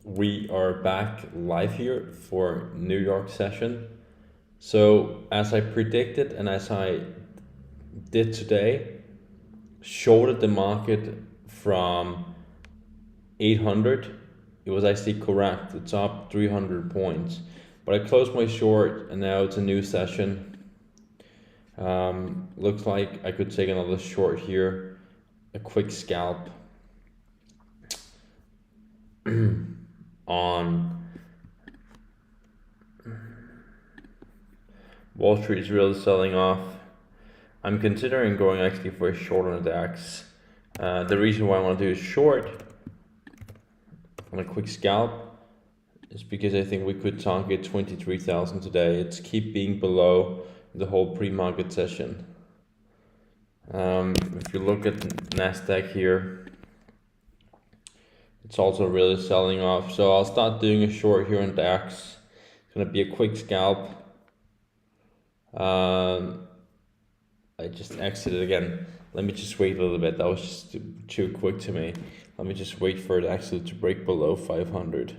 We are back live here for New York session. So as I predicted and as I did today, shorted the market from 800. It was actually correct. It's up 300 points. But I closed my short and now it's a new session. Looks like I could take another short here, a quick scalp on Wall Street is really selling off. I'm considering going actually for a short on the DAX. The reason why I want to do a short on a quick scalp is because I think we could target 23,000 today. It's keep being below the whole pre-market session. If you look at Nasdaq here, it's also really selling off. So I'll start doing a short here on DAX. It's gonna be a quick scalp. I just exited again. Let me just wait a little bit. That was just too quick to me. Let me just wait for it actually to break below 500.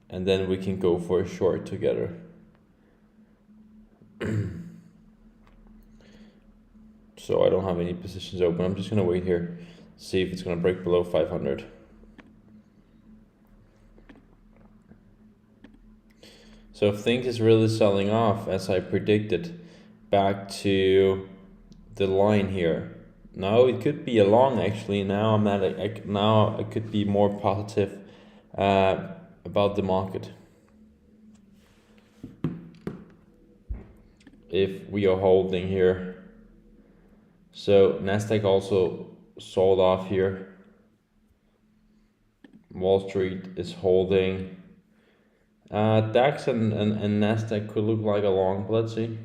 And then we can go for a short together. So I don't have any positions open. I'm just gonna wait here, see if it's gonna break below 500. So if things is really selling off as I predicted, back to the line here. Now it could be a long actually. Now I'm at now I could be more positive about the market. If we are holding here. So Nasdaq also sold off here. Wall Street is holding. DAX and Nasdaq could look like a long, but let's see.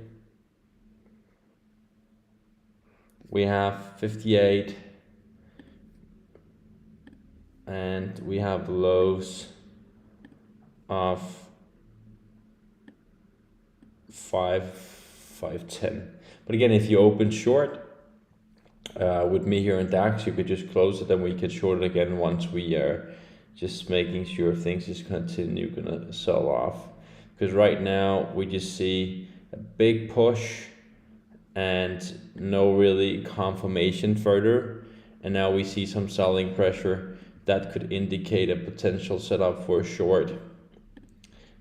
We have 58 and we have lows of 510. But again, if you open short with me here in DAX, you could just close it and we could short it again once we are just making sure things just continue gonna sell off. Because right now we just see a big push and no really confirmation further, and now we see some selling pressure that could indicate a potential setup for a short.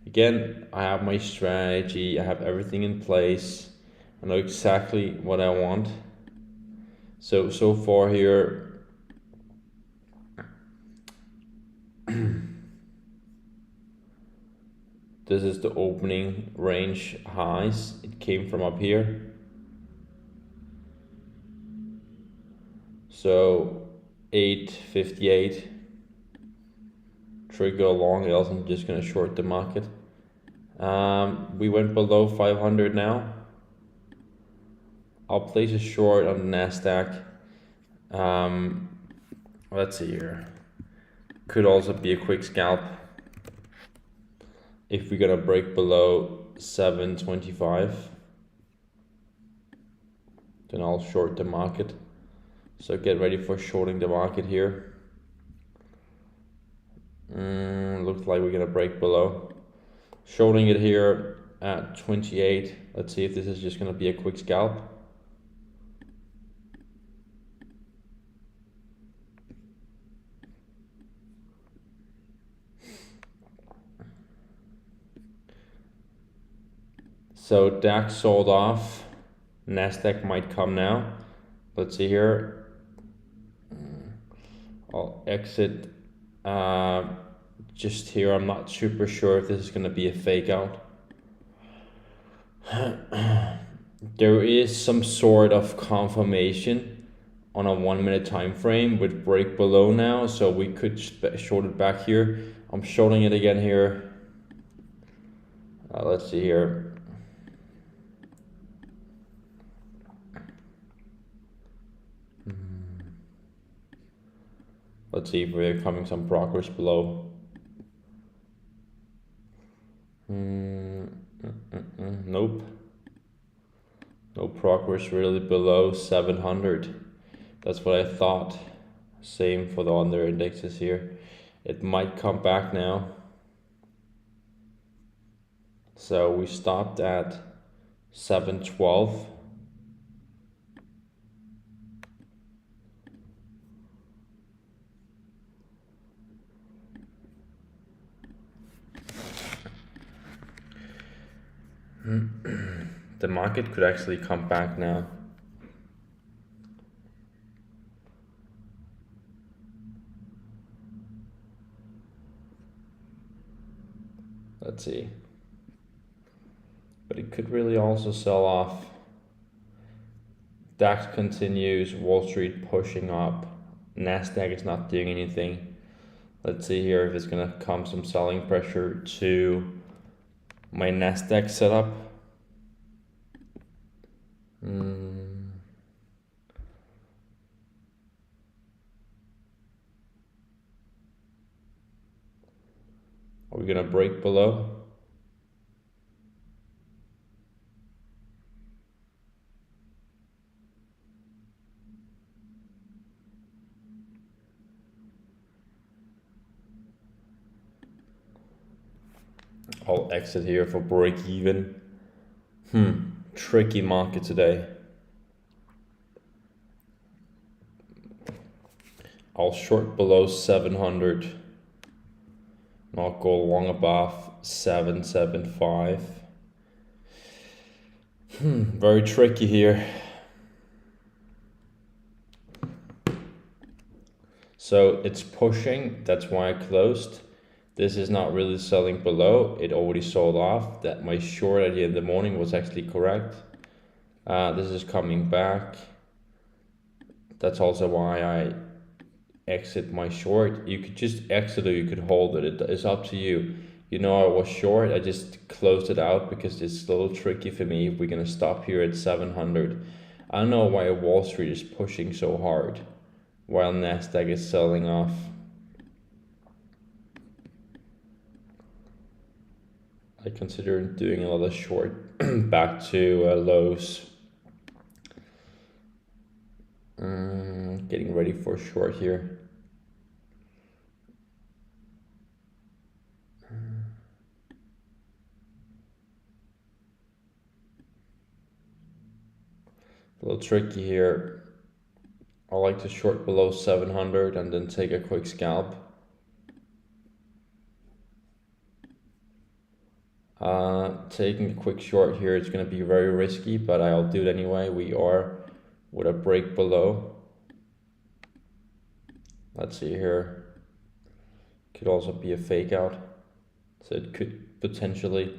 Again, I have my strategy, I have everything in place, I know exactly what I want. So far here this is the opening range highs. It came from up here. So 858, trigger along, else I'm just gonna short the market. We went below 500 now. I'll place a short on the Nasdaq. Let's see here. Could also be a quick scalp. If we're gonna break below 725, then I'll short the market. So get ready for shorting the market here. Looks like we're gonna break below. Shorting it here at 28. Let's see if this is just gonna be a quick scalp. So DAX sold off. Nasdaq might come now. Let's see here. I'll exit just here. I'm not super sure if this is going to be a fake out. There is some sort of confirmation on a 1 minute time frame with break below now, so we could short it back here. I'm shorting it again here. Let's see here. Let's see if we're coming some progress below. Nope. No progress really below 700. That's what I thought. Same for the other indexes here. It might come back now. So we stopped at 712. The market could actually come back now. Let's see. But it could really also sell off. DAX continues, Wall Street pushing up. Nasdaq is not doing anything. Let's see here if it's gonna come some selling pressure to my Nasdaq setup. Are we gonna break below? I'll exit here for break even. Tricky market today. I'll short below 700. And I'll go long above 775. Very tricky here. So it's pushing, that's why I closed. This is not really selling below. It already sold off. That my short idea in the morning was actually correct. This is coming back. That's also why I exit my short. You could just exit or you could hold it. It's up to you. You know, I was short. I just closed it out because it's a little tricky for me if we're gonna stop here at 700. I don't know why Wall Street is pushing so hard while Nasdaq is selling off. I consider doing another short back to lows. Getting ready for a short here. A little tricky here. I like to short below 700 and then take a quick scalp. Taking a quick short here, it's going to be very risky, but I'll do it anyway. We are with a break below. Let's see here. Could also be a fake out. So it could potentially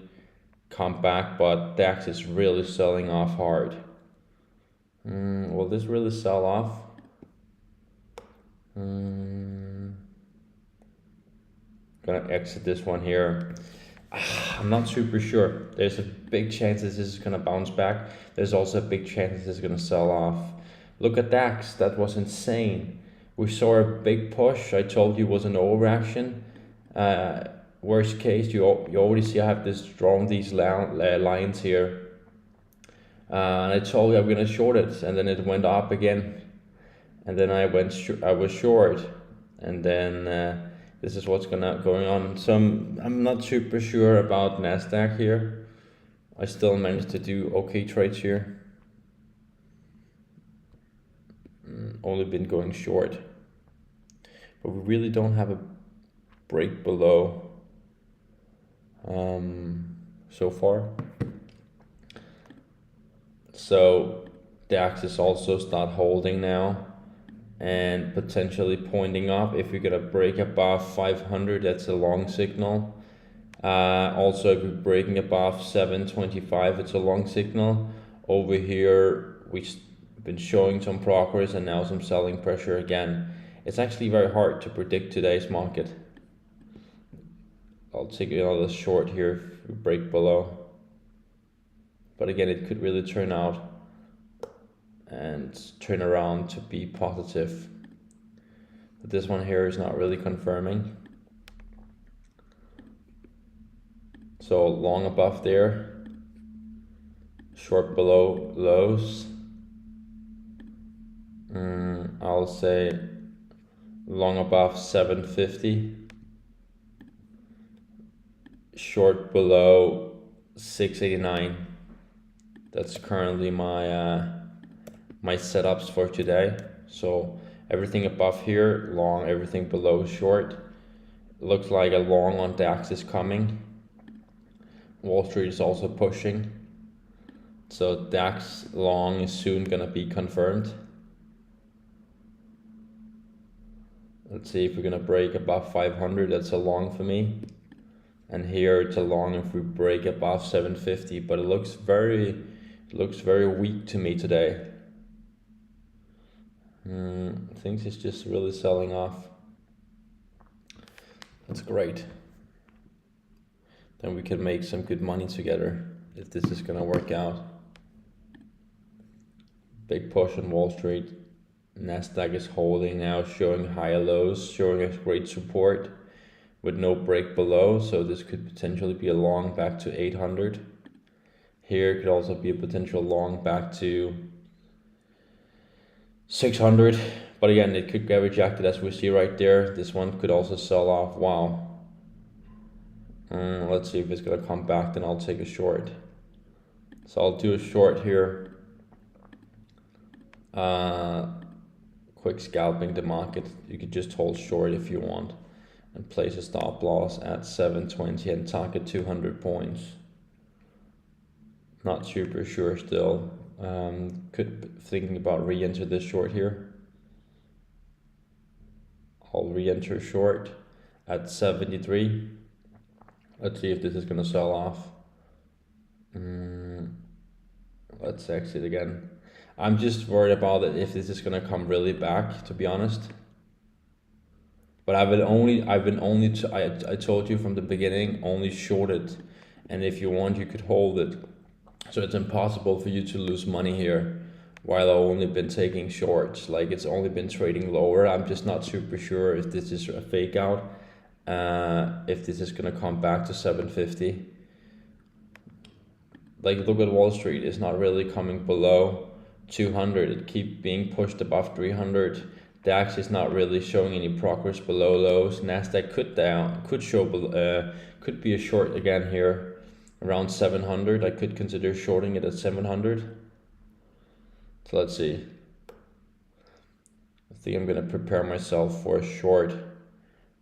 come back, but DAX is really selling off hard. Will this really sell off? Gonna exit this one here. I'm not super sure. There's a big chance this is gonna bounce back. There's also a big chance this is gonna sell off. Look at DAX, that was insane. We saw a big push. I told you it was an overreaction. Worst case, you already see I have drawn these lines here. And I told you I'm gonna short it, and then it went up again. And then I was short, and then this is what's going on. So I'm not super sure about Nasdaq here. I still managed to do okay trades here. Only been going short, but we really don't have a break below so far. So the axis also start holding now and potentially pointing up. If we get a break above 500, that's a long signal. Also, if we're breaking above 725, it's a long signal. Over here, we've been showing some progress and now some selling pressure again. It's actually very hard to predict today's market. I'll take another short here if we break below. But again, it could really turn out and turn around to be positive. But this one here is not really confirming. So long above there, short below lows. I'll say long above 750. short below 689. That's currently my setups for today. So everything above here long, everything below short. Looks like a long on DAX is coming. Wall Street is also pushing. So DAX long is soon gonna be confirmed. Let's see if we're gonna break above 500. That's a long for me. And here it's a long if we break above 750. But it looks very weak to me today. Things is just really selling off. That's great. Then we can make some good money together if this is gonna work out. Big push on Wall Street. Nasdaq is holding now, showing higher lows, showing us great support with no break below. So this could potentially be a long back to 800. Here could also be a potential long back to 600. But again, it could get rejected as we see right there. This one could also sell off. Wow. Let's see if it's gonna come back, then I'll take a short. So I'll do a short here. Quick scalping the market. You could just hold short if you want and place a stop loss at 720 and target 200 points. Not super sure still. Thinking about re-enter this short here. I'll re-enter short at 73. Let's see if this is gonna sell off. Let's exit again. I'm just worried about it if this is gonna come really back, to be honest. But I told you from the beginning, only short it, and if you want, you could hold it. So it's impossible for you to lose money here, while I've only been taking shorts. Like it's only been trading lower. I'm just not super sure if this is a fake out. If this is gonna come back to 750. Like look at Wall Street, it's not really coming below 200. It keeps being pushed above 300. DAX is not really showing any progress below lows. Nasdaq could be a short again here around 700. I could consider shorting it at 700. So let's see. I think I'm gonna prepare myself for a short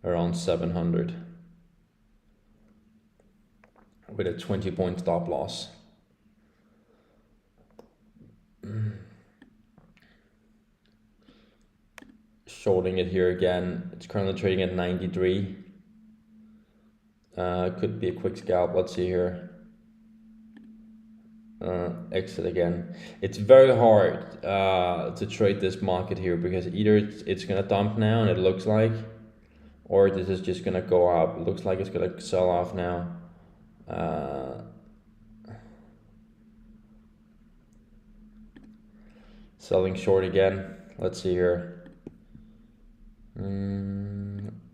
around 700 with a 20-point stop loss. Shorting it here again. It's currently trading at 93. Could be a quick scalp. Let's see here. Exit again. It's very hard to trade this market here because either it's gonna dump now and it looks like, or this is just gonna go up. It looks like it's gonna sell off now. Selling short again. Let's see here.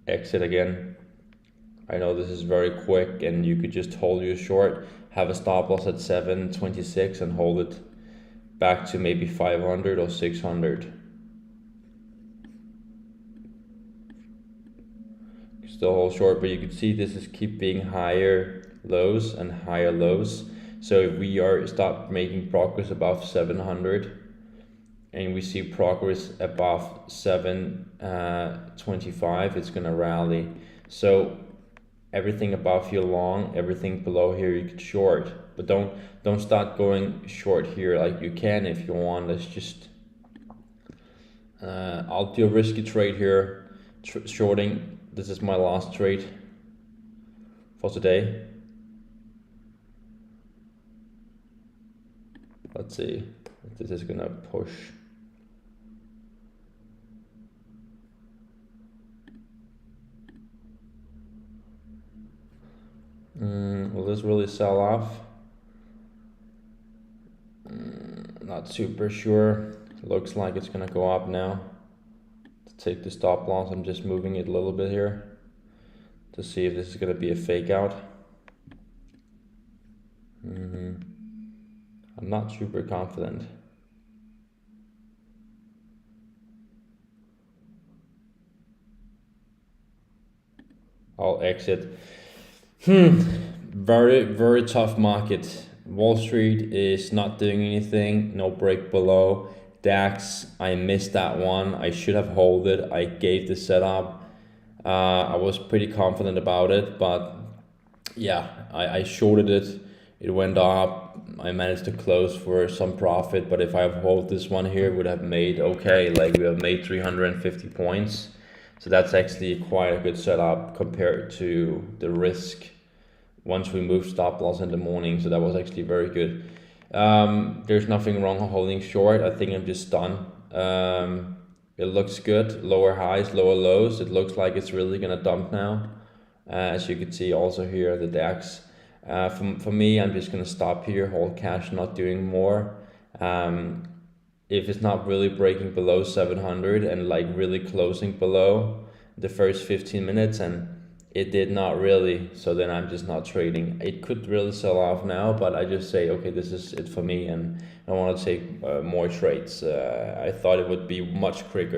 Exit again. I know this is very quick and you could just hold your short, have a stop loss at 726 and hold it back to maybe 500 or 600. Still hold short, but you can see this is keep being higher lows and higher lows. So if we start making progress above 700 and we see progress above 725, it's gonna rally. So everything above here long, everything below here you could short, but don't start going short here. Like you can if you want. Let's just I'll do a risky trade here, shorting. This is my last trade for today. Let's see if this is gonna push. Will this really sell off? Not super sure. Looks like it's gonna go up now. To take the stop loss, I'm just moving it a little bit here to see if this is gonna be a fake out. I'm not super confident. I'll exit. Very, very tough market. Wall Street is not doing anything, no break below. DAX, I missed that one. I should have held it. I gave the setup. I was pretty confident about it, but yeah, I shorted it. It went up. I managed to close for some profit, but if I have held this one here, would have made okay. Like we have made 350 points. So that's actually quite a good setup compared to the risk once we moved stop loss in the morning. So that was actually very good. There's nothing wrong holding short. I think I'm just done. It looks good. Lower highs, lower lows. It looks like it's really gonna dump now. As you can see also here, the DAX. For me, I'm just gonna stop here, hold cash, not doing more. If it's not really breaking below 700 and like really closing below the first 15 minutes, and it did not really, so then I'm just not trading. It could really sell off now, but I just say, okay, this is it for me, and I want to take more trades. I thought it would be much quicker.